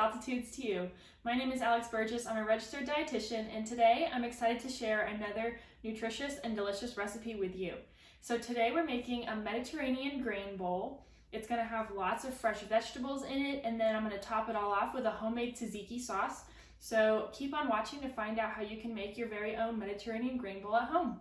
altitudes to you. My name is Alex Burgess. I'm a registered dietitian, and today I'm excited to share another nutritious and delicious recipe with you. So today we're making a Mediterranean grain bowl. It's going to have lots of fresh vegetables in it, and then I'm going to top it all off with a homemade tzatziki sauce. So keep on watching to find out how you can make your very own Mediterranean grain bowl at home.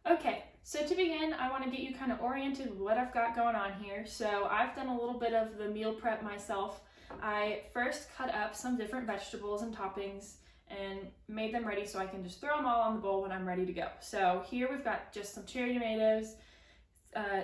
Okay, so to begin, I want to get you kind of oriented with what I've got going on here. So I've done a little bit of the meal prep myself. I first cut up some different vegetables and toppings and made them ready so I can just throw them all on the bowl when I'm ready to go. So here we've got just some cherry tomatoes,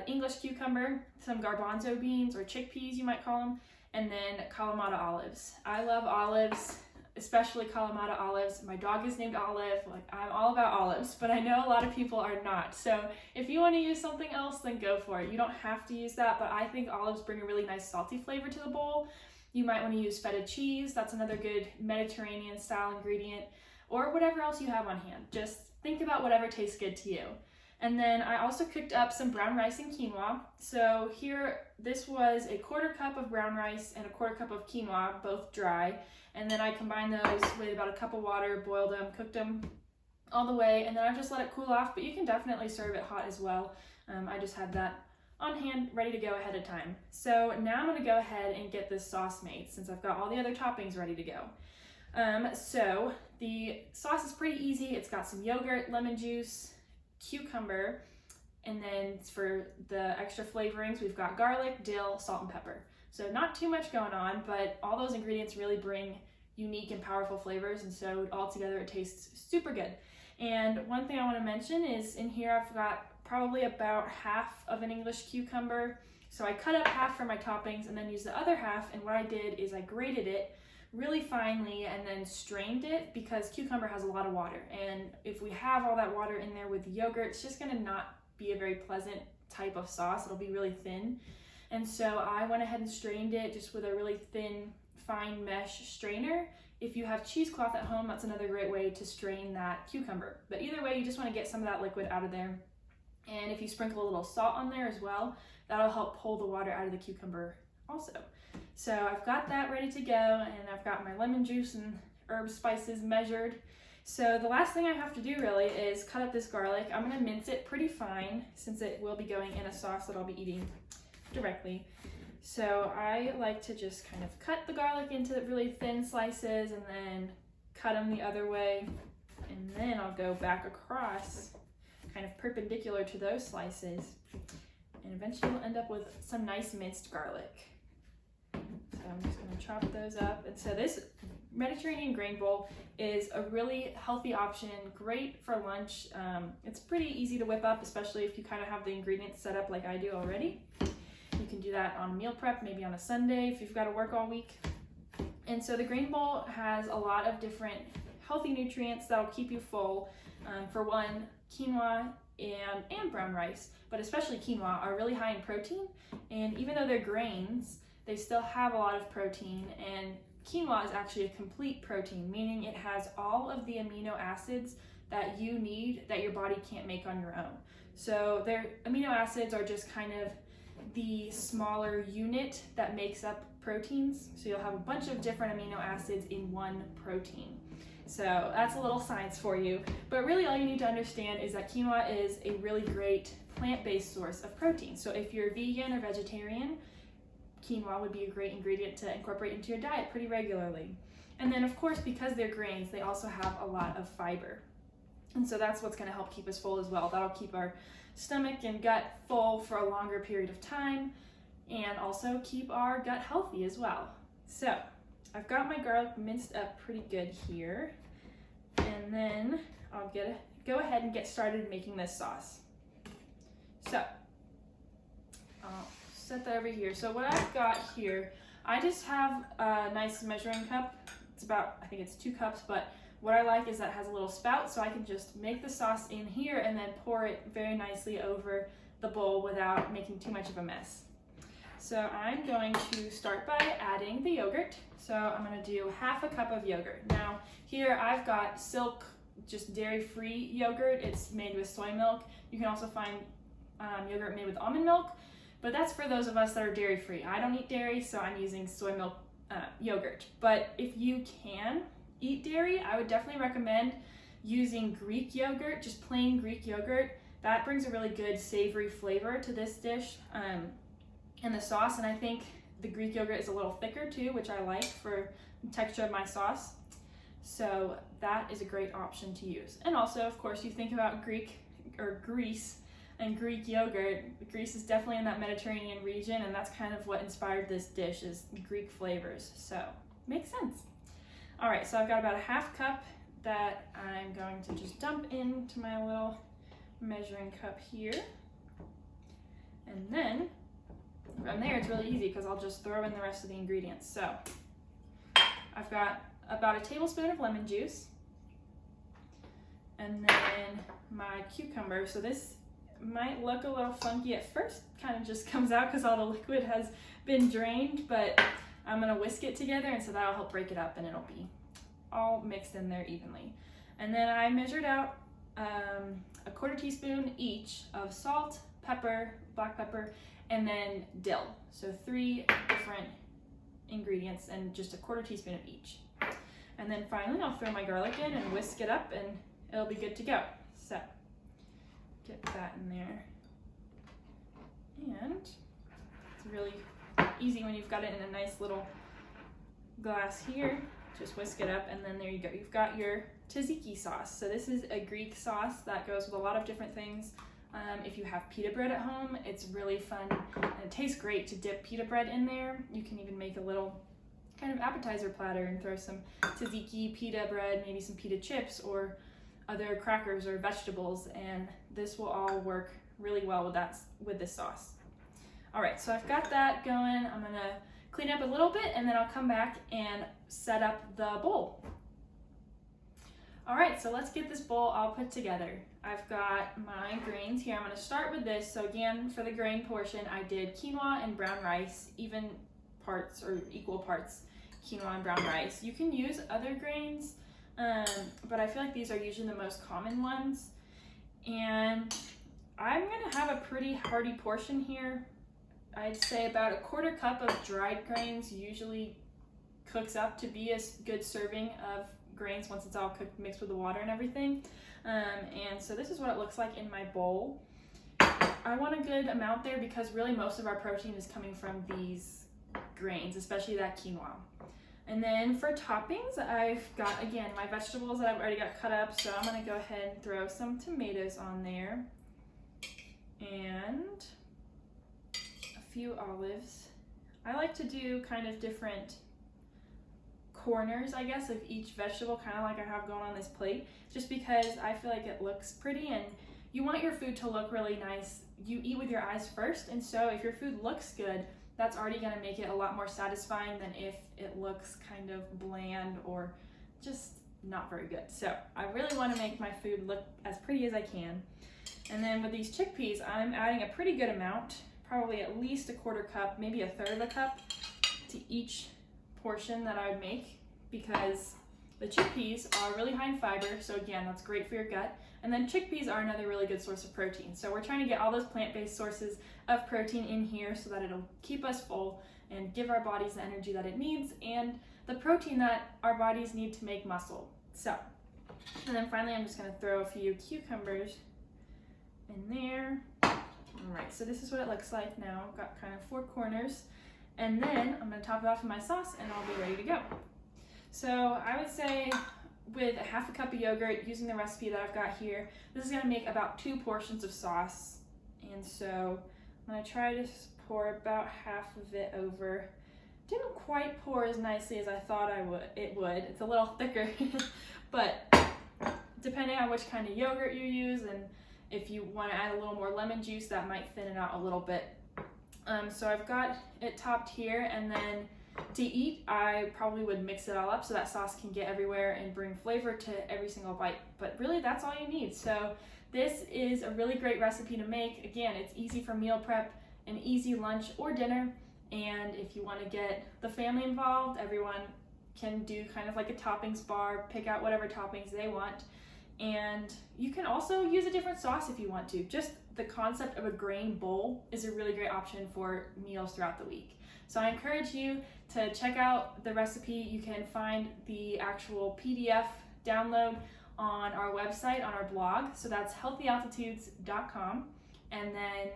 English cucumber, some garbanzo beans or chickpeas you might call them, and then Kalamata olives. I love olives, especially Kalamata olives. My dog is named Olive. Like, I'm all about olives, but I know a lot of people are not. So if you want to use something else, then go for it. You don't have to use that, but I think olives bring a really nice salty flavor to the bowl. You might want to use feta cheese. That's another good Mediterranean style ingredient, or whatever else you have on hand. Just think about whatever tastes good to you. And then I also cooked up some brown rice and quinoa. So here, this was a 1/4 cup of brown rice and a 1/4 cup of quinoa, both dry. And then I combined those with about a cup of water, boiled them, cooked them all the way, and then I just let it cool off, but you can definitely serve it hot as well. I just had that on hand, ready to go ahead of time. So now I'm gonna go ahead and get this sauce made since I've got all the other toppings ready to go. So the sauce is pretty easy. It's got some yogurt, lemon juice, cucumber, and then for the extra flavorings, we've got garlic, dill, salt, and pepper. So not too much going on, but all those ingredients really bring unique and powerful flavors, and so all together it tastes super good. And one thing I want to mention is in here I've got probably about half of an English cucumber. So I cut up half for my toppings and then used the other half, and what I did is I grated it really finely and then strained it because cucumber has a lot of water, and if we have all that water in there with the yogurt, it's just going to not be a very pleasant type of sauce. It'll be really thin. And so I went ahead and strained it just with a really thin, fine mesh strainer. If you have cheesecloth at home, that's another great way to strain that cucumber. But either way, you just want to get some of that liquid out of there. And if you sprinkle a little salt on there as well, that'll help pull the water out of the cucumber also. So I've got that ready to go, and I've got my lemon juice and herb spices measured. So the last thing I have to do really is cut up this garlic. I'm going to mince it pretty fine since it will be going in a sauce that I'll be eating directly. So I like to just kind of cut the garlic into really thin slices and then cut them the other way, and then I'll go back across kind of perpendicular to those slices, and eventually we'll end up with some nice minced garlic. So I'm just going to chop those up. And so this Mediterranean grain bowl is a really healthy option, great for lunch. It's pretty easy to whip up, especially if you kind of have the ingredients set up like I do already. You can do that on meal prep, maybe on a Sunday if you've got to work all week. And so the grain bowl has a lot of different healthy nutrients that'll keep you full. For one, quinoa and brown rice, but especially quinoa, are really high in protein. And even though they're grains, they still have a lot of protein. And quinoa is actually a complete protein, meaning it has all of the amino acids that you need that your body can't make on your own. So their amino acids are just kind of the smaller unit that makes up proteins. So you'll have a bunch of different amino acids in one protein. So that's a little science for you. But really all you need to understand is that quinoa is a really great plant-based source of protein. So if you're vegan or vegetarian, quinoa would be a great ingredient to incorporate into your diet pretty regularly. And then of course, because they're grains, they also have a lot of fiber. And so that's what's going to help keep us full as well. That'll keep our stomach and gut full for a longer period of time, and also keep our gut healthy as well. So I've got my garlic minced up pretty good here, and then I'll go ahead and get started making this sauce. So I'll set that over here. So what I've got here, I just have a nice measuring cup. It's about, I think it's 2 cups, but what I like is that it has a little spout, so I can just make the sauce in here and then pour it very nicely over the bowl without making too much of a mess. So I'm going to start by adding the yogurt. So I'm going to do half a cup of yogurt. Now here I've got Silk, just dairy-free yogurt. It's made with soy milk. You can also find yogurt made with almond milk, but that's for those of us that are dairy-free. I don't eat dairy, so I'm using soy milk yogurt. But if you can eat dairy, I would definitely recommend using Greek yogurt, just plain Greek yogurt. That brings a really good savory flavor to this dish and the sauce, and I think the Greek yogurt is a little thicker too, which I like for the texture of my sauce. So that is a great option to use. And also, of course, you think about Greek or Greece and Greek yogurt. Greece is definitely in that Mediterranean region, and that's kind of what inspired this dish, is Greek flavors. So makes sense. All right, so I've got about a half cup that I'm going to just dump into my little measuring cup here. And then from there, it's really easy because I'll just throw in the rest of the ingredients. So I've got about a tablespoon of lemon juice, and then my cucumber. So this might look a little funky at first, kind of just comes out because all the liquid has been drained, but I'm gonna whisk it together, and so that'll help break it up and it'll be all mixed in there evenly. And then I measured out a quarter teaspoon each of salt, pepper, black pepper, and then dill. So 3 different ingredients and just a quarter teaspoon of each. And then finally I'll throw my garlic in and whisk it up, and it'll be good to go. So get that in there. And it's really easy when you've got it in a nice little glass here. Just whisk it up, and then there you go. You've got your tzatziki sauce. So this is a Greek sauce that goes with a lot of different things. If you have pita bread at home, it's really fun, and it tastes great to dip pita bread in there. You can even make a little kind of appetizer platter and throw some tzatziki, pita bread, maybe some pita chips or other crackers or vegetables, and this will all work really well with this sauce. All right, so I've got that going. I'm gonna clean up a little bit, and then I'll come back and set up the bowl. All right, so let's get this bowl all put together. I've got my grains here. I'm gonna start with this. So again, for the grain portion, I did quinoa and brown rice, even parts or equal parts quinoa and brown rice. You can use other grains, but I feel like these are usually the most common ones. And I'm gonna have a pretty hearty portion here. I'd say about a quarter cup of dried grains usually cooks up to be a good serving of grains once it's all cooked, mixed with the water and everything. And so this is what it looks like in my bowl. I want a good amount there because really most of our protein is coming from these grains, especially that quinoa. And then for toppings, I've got, again, my vegetables that I've already got cut up. So I'm gonna go ahead and throw some tomatoes on there and a few olives. I like to do kind of different corners, I guess, of each vegetable, kind of like I have going on this plate, just because I feel like it looks pretty, and you want your food to look really nice. You eat with your eyes first, and so if your food looks good, that's already going to make it a lot more satisfying than if it looks kind of bland or just not very good. So I really want to make my food look as pretty as I can. And then with these chickpeas, I'm adding a pretty good amount, probably at least a quarter cup, maybe a third of a cup to each portion that I would make, because the chickpeas are really high in fiber, so again, that's great for your gut. And then chickpeas are another really good source of protein. So we're trying to get all those plant-based sources of protein in here so that it'll keep us full and give our bodies the energy that it needs and the protein that our bodies need to make muscle. So, and then finally, I'm just gonna throw a few cucumbers in there. All right, so this is what it looks like now. I've got kind of 4 corners. And then I'm gonna top it off with my sauce and I'll be ready to go. So I would say with a half a cup of yogurt, using the recipe that I've got here, this is gonna make about 2 portions of sauce. And so I'm gonna try to pour about half of it over. Didn't quite pour as nicely as I thought it would. It's a little thicker, but depending on which kind of yogurt you use, and if you wanna add a little more lemon juice, that might thin it out a little bit. So I've got it topped here, and then to eat, I probably would mix it all up so that sauce can get everywhere and bring flavor to every single bite. But really, that's all you need. So this is a really great recipe to make. Again, it's easy for meal prep, an easy lunch or dinner. And if you want to get the family involved, everyone can do kind of like a toppings bar, pick out whatever toppings they want. And you can also use a different sauce if you want to. Just the concept of a grain bowl is a really great option for meals throughout the week. So I encourage you to check out the recipe. You can find the actual PDF download on our website, on our blog. So that's healthyaltitudes.com. And then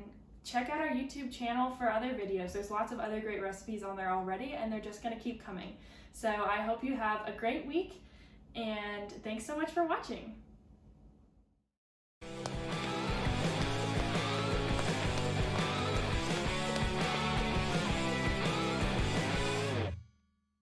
check out our YouTube channel for other videos. There's lots of other great recipes on there already, and they're just going to keep coming. So I hope you have a great week, and thanks so much for watching.